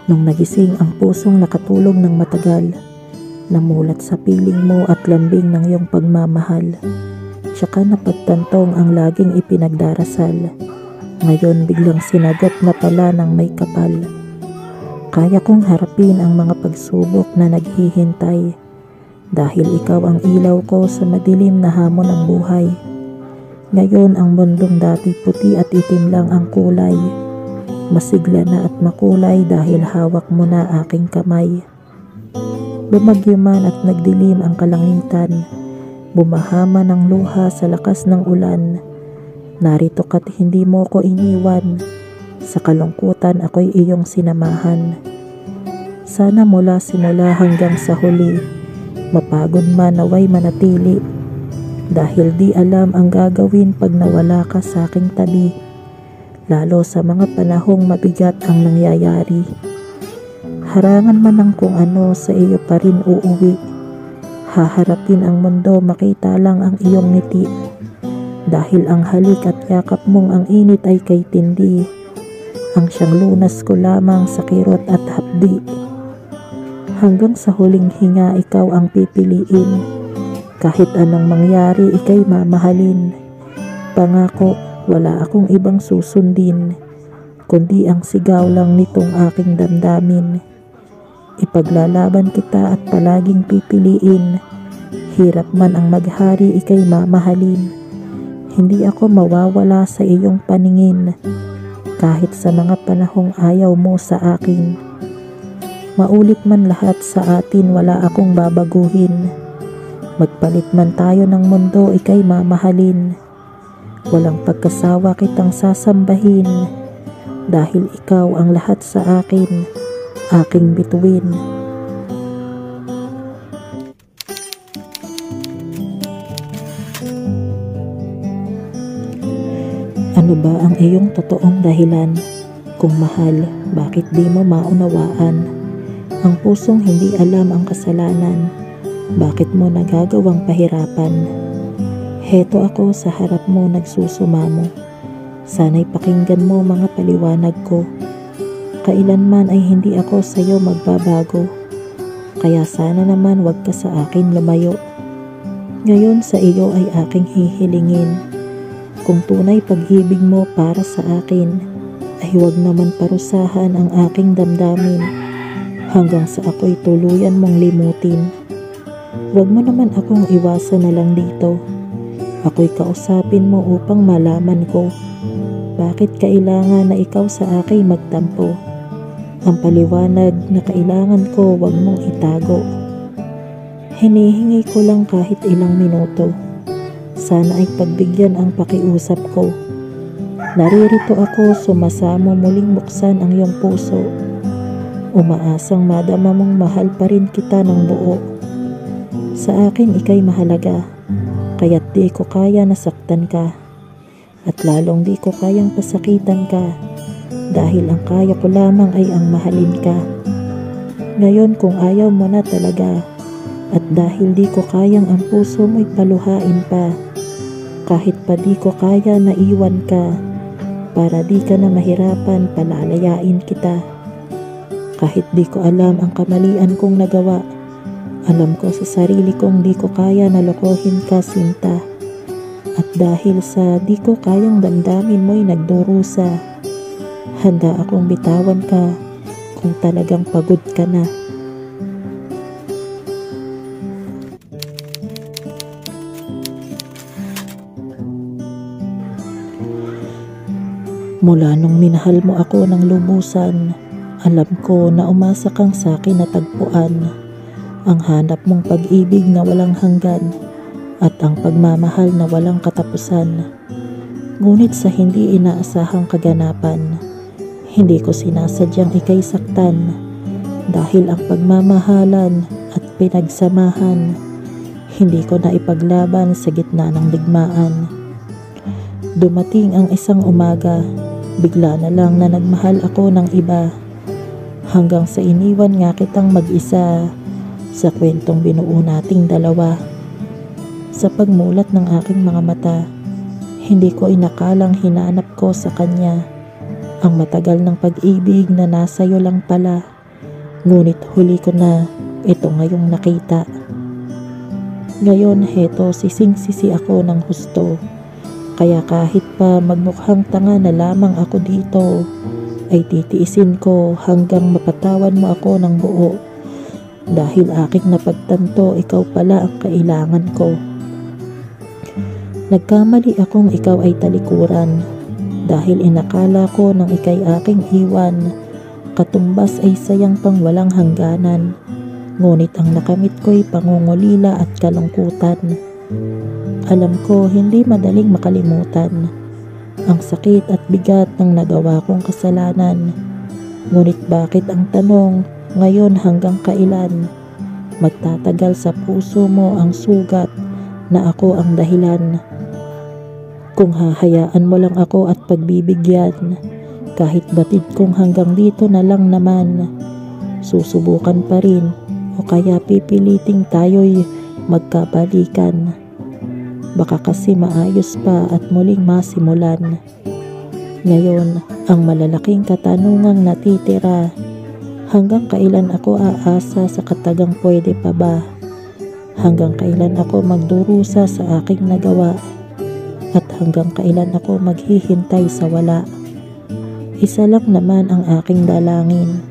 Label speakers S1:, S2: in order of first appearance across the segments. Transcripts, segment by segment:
S1: Nung nagising ang pusong nakatulog ng matagal, namulat sa piling mo at lambing ng iyong pagmamahal. Tsaka napagtantong ang laging ipinagdarasal. Ngayon biglang sinagot na pala ng may kapal. Kaya kong harapin ang mga pagsubok na naghihintay, dahil ikaw ang ilaw ko sa madilim na hamon ng buhay. Ngayon ang mundong dati puti at itim lang ang kulay, masigla na at makulay dahil hawak mo na aking kamay. Bumagyo man at nagdilim ang kalangitan, bumahama ng luha sa lakas ng ulan. Narito ka't hindi mo ko iniwan, sa kalungkutan ako'y iyong sinamahan. Sana mula simula hanggang sa huli, mapagod man naway manatili, dahil di alam ang gagawin pag nawala ka sa aking tabi. Lalo sa mga panahong mabigat ang nangyayari. Harangan man ang kung ano, sa iyo pa rin uuwi. Haharapin ang mundo, makita lang ang iyong ngiti. Dahil ang halik at yakap mong ang init ay kay tindi. Ang siyang lunas ko lamang sa kirot at hapdi. Hanggang sa huling hinga ikaw ang pipiliin. Kahit anong mangyari ika'y mamahalin. Pangako, wala akong ibang susundin, kundi ang sigaw lang nitong aking damdamin. Ipaglalaban kita at palaging pipiliin. Hirap man ang maghari, ika'y mamahalin. Hindi ako mawawala sa iyong paningin, kahit sa mga panahong ayaw mo sa akin. Maulit man lahat sa atin, wala akong babaguhin. Magpalit man tayo ng mundo, ika'y mamahalin. Walang pagkasawa kitang sasambahin, dahil ikaw ang lahat sa akin, aking bituin. Ano ba ang iyong totoong dahilan? Kung mahal, bakit di mo maunawaan? Ang pusong hindi alam ang kasalanan, bakit mo nagagawang pahirapan? Heto ako sa harap mo nagsusumamo. Sana'y pakinggan mo mga paliwanag ko. Kailanman ay hindi ako sa iyo magbabago. Kaya sana naman wag ka sa akin lumayo. Ngayon sa iyo ay aking hihilingin. Kung tunay pag-ibig mo para sa akin, ay huwag naman parusahan ang aking damdamin hanggang sa ako'y tuluyan mong limutin. Huwag mo naman akong iwasan na lang dito. Ako'y kausapin mo upang malaman ko bakit kailangan na ikaw sa akin magtampo. Ang paliwanag na kailangan ko huwag mong itago. Hinihingi ko lang kahit ilang minuto. Sana ay pagbigyan ang pakiusap ko. Naririto ako sumasamo muling buksan ang iyong puso. Umaasang madama mong mahal pa rin kita ng buo. Sa akin ika'y mahalaga. Kaya't di ko kaya nasaktan ka, at lalong di ko kayang pasakitan ka, dahil ang kaya ko lamang ay ang mahalin ka. Ngayon kung ayaw mo na talaga, at dahil di ko kayang ang puso mo'y paluhain pa, kahit pa di ko kaya na iwan ka, para di ka na mahirapan palalayain kita. Kahit di ko alam ang kamalian kong nagawa, alam ko sa sarili kong di ko kaya na lokohin ka, sinta. At dahil sa di ko kayang damdamin mo'y nagdurusa, handa akong bitawan ka kung talagang pagod ka na. Mula nung minahal mo ako ng lubusan, alam ko na umasa kang sa'kin na tagpuan. Ang hanap mong pag-ibig na walang hanggan, at ang pagmamahal na walang katapusan. Ngunit sa hindi inaasahang kaganapan, hindi ko sinasadyang ika'y saktan, dahil ang pagmamahalan at pinagsamahan, hindi ko na ipaglaban sa gitna ng digmaan. Dumating ang isang umaga, bigla na lang na nagmahal ako ng iba, hanggang sa iniwan nga kitang mag-isa sa kwentong binuo nating dalawa. Sa pagmulat ng aking mga mata, hindi ko inakalang hinanap ko sa kanya ang matagal ng pag-ibig na nasa iyo lang pala. Ngunit huli ko na ito ngayong nakita. Ngayon heto sising-sisi ako ng husto. Kaya kahit pa magmukhang tanga na lamang ako dito, ay titiisin ko hanggang mapatawan mo ako ng buo. Dahil aking napagtanto, ikaw pala ang kailangan ko. Nagkamali akong ikaw ay talikuran. Dahil inakala ko nang ikay aking iwan, katumbas ay sayang pang walang hangganan. Ngunit ang nakamit ko'y pangungulila at kalungkutan. Alam ko hindi madaling makalimutan ang sakit at bigat ng nagawa kong kasalanan. Ngunit bakit ang tanong, ngayon hanggang kailan magtatagal sa puso mo ang sugat na ako ang dahilan? Kung hahayaan mo lang ako at pagbibigyan, kahit batid kong hanggang dito na lang naman, susubukan pa rin o kaya pipiliting tayo'y magkabalikan. Baka kasi maayos pa at muling masimulan. Ngayon, ang malalaking katanungang natitira, hanggang kailan ako aasa sa katagang pwede pa ba? Hanggang kailan ako magdurusa sa aking nagawa? At hanggang kailan ako maghihintay sa wala? Isa lang naman ang aking dalangin.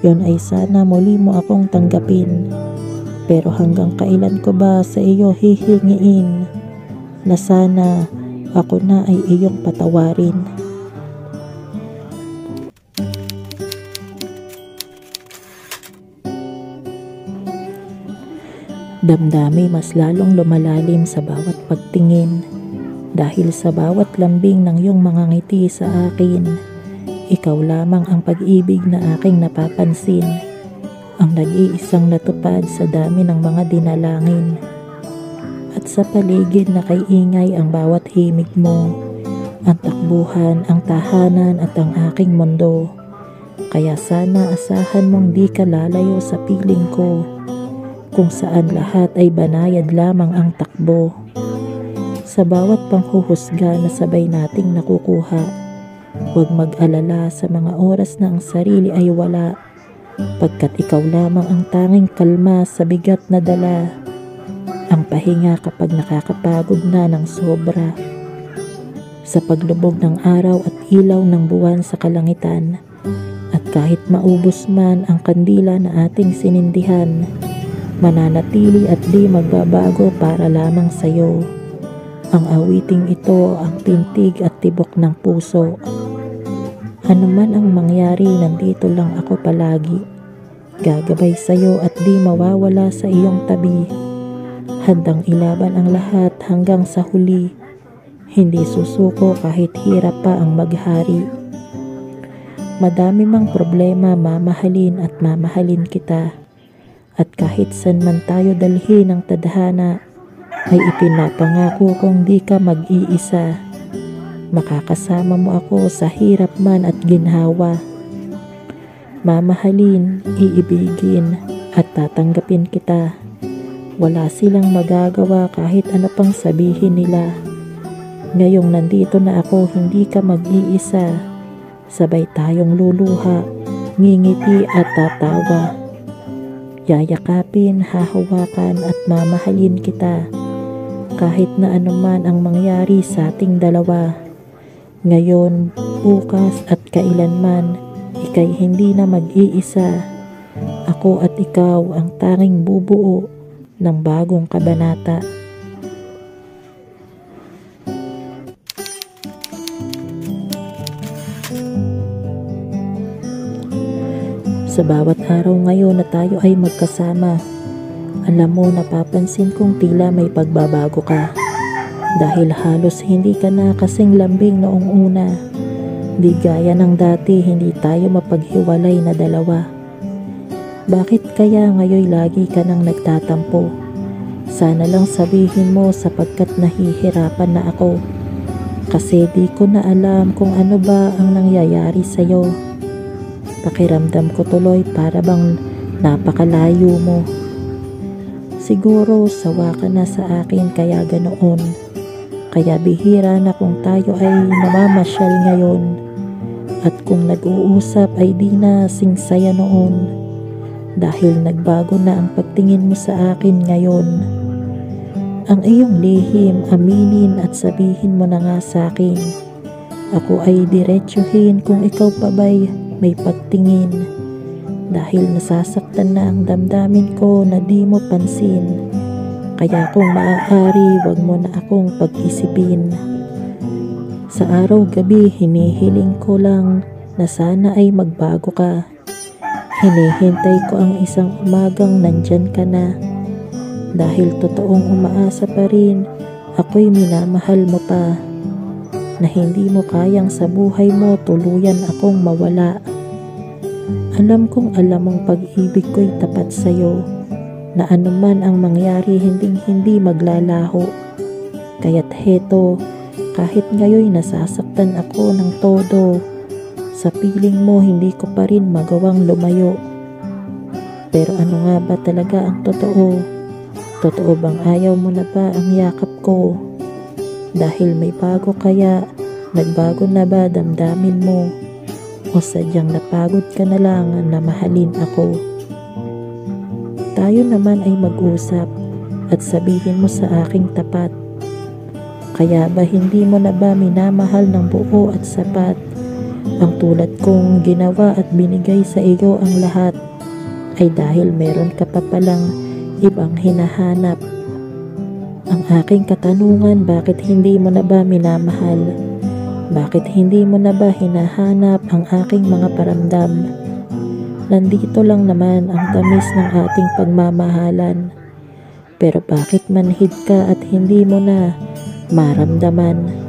S1: Yon ay sana muli mo akong tanggapin. Pero hanggang kailan ko ba sa iyo hihingiin na sana ako na ay iyong patawarin? Damdami mas lalong lumalalim sa bawat pagtingin. Dahil sa bawat lambing ng iyong mga ngiti sa akin, ikaw lamang ang pag-ibig na aking napapansin, ang nag-iisang natupad sa dami ng mga dinalangin. At sa paligid na kay ingay ang bawat himig mo, ang takbuhan, ang tahanan at ang aking mundo. Kaya sana asahan mong di ka lalayo sa piling ko, kung saan lahat ay banayad lamang ang takbo. Sa bawat panghuhusga na sabay nating nakukuha, huwag mag-alala sa mga oras na ang sarili ay wala, pagkat ikaw lamang ang tanging kalma sa bigat na dala, ang pahinga kapag nakakapagod na ng sobra. Sa paglubog ng araw at ilaw ng buwan sa kalangitan, at kahit maubos man ang kandila na ating sinindihan, mananatili at di magbabago para lamang sa'yo. Ang awiting ito ang tintig at tibok ng puso. Ano man ang mangyari, nandito lang ako palagi. Gagabay sa'yo at di mawawala sa iyong tabi. Handang ilaban ang lahat hanggang sa huli. Hindi susuko kahit hirap pa ang maghari. Madami mang problema, mamahalin at mamahalin kita. At kahit saan man tayo dalhin ng tadhana, ay ipinapangako kong di ka mag-iisa. Makakasama mo ako sa hirap man at ginhawa. Mamahalin, iibigin at tatanggapin kita. Wala silang magagawa kahit ano pang sabihin nila. Ngayong nandito na ako, hindi ka mag-iisa. Sabay tayong luluha, ngingiti at tatawa. Yayakapin, hahawakan at mamahalin kita. Kahit na anuman ang mangyari sa ating dalawa. Ngayon, bukas at kailanman, ika'y hindi na mag-iisa. Ako at ikaw ang tanging bubuo ng bagong kabanata. Sa bawat araw ngayon na tayo ay magkasama, alam mo, napapansin kong tila may pagbabago ka. Dahil halos hindi ka na kasing lambing noong una. Di gaya ng dati, hindi tayo mapaghiwalay na dalawa. Bakit kaya ngayon lagi ka nang nagtatampo? Sana lang sabihin mo sapagkat nahihirapan na ako. Kasi di ko na alam kung ano ba ang nangyayari sa'yo. Pakiramdam ko tuloy para bang napakalayo mo. Siguro sawa ka na sa akin kaya ganoon. Kaya bihira na kung tayo ay namamasyal ngayon. At kung nag-uusap ay di na singsaya noon. dahil nagbago na ang pagtingin mo sa akin ngayon. Ang iyong lihim, aminin at sabihin mo na nga sa akin. Ako ay diretsuhin kung ikaw pa ba'y may pagtingin, dahil nasasaktan na ang damdamin ko na di mo pansin. Kaya kung maaari, wag mo na akong pag-isipin. Sa araw-gabi, hinihiling ko lang na sana ay magbago ka. Hinihintay ko ang isang umagang nandyan ka na, dahil totoong umaasa pa rin ako'y minamahal mo pa, na hindi mo kayang sa buhay mo tuluyan akong mawala. Alam kong alam mong pag-ibig ko'y tapat sa'yo, na anuman ang mangyari hindi maglalaho. Kaya't heto, kahit ngayoy nasasaktan ako ng todo, sa piling mo hindi ko pa rin magawang lumayo. Pero ano nga ba talaga ang totoo? Totoo bang ayaw mo na ba ang yakap ko? Dahil may bago kaya, nagbago na ba damdamin mo? O sadyang napagod ka na lang na mahalin ako? Tayo naman ay mag-usap at sabihin mo sa aking tapat. Kaya ba hindi mo na ba minamahal ng buo at sapat? Ang tulad kong ginawa at binigay sa iyo ang lahat, ay dahil meron ka pa palang ibang hinahanap. Ang aking katanungan, bakit hindi mo na ba minamahal? Bakit hindi mo na ba hinahanap ang aking mga paramdam? Nandito lang naman ang tamis ng ating pagmamahalan. Pero bakit manhid ka at hindi mo na maramdaman?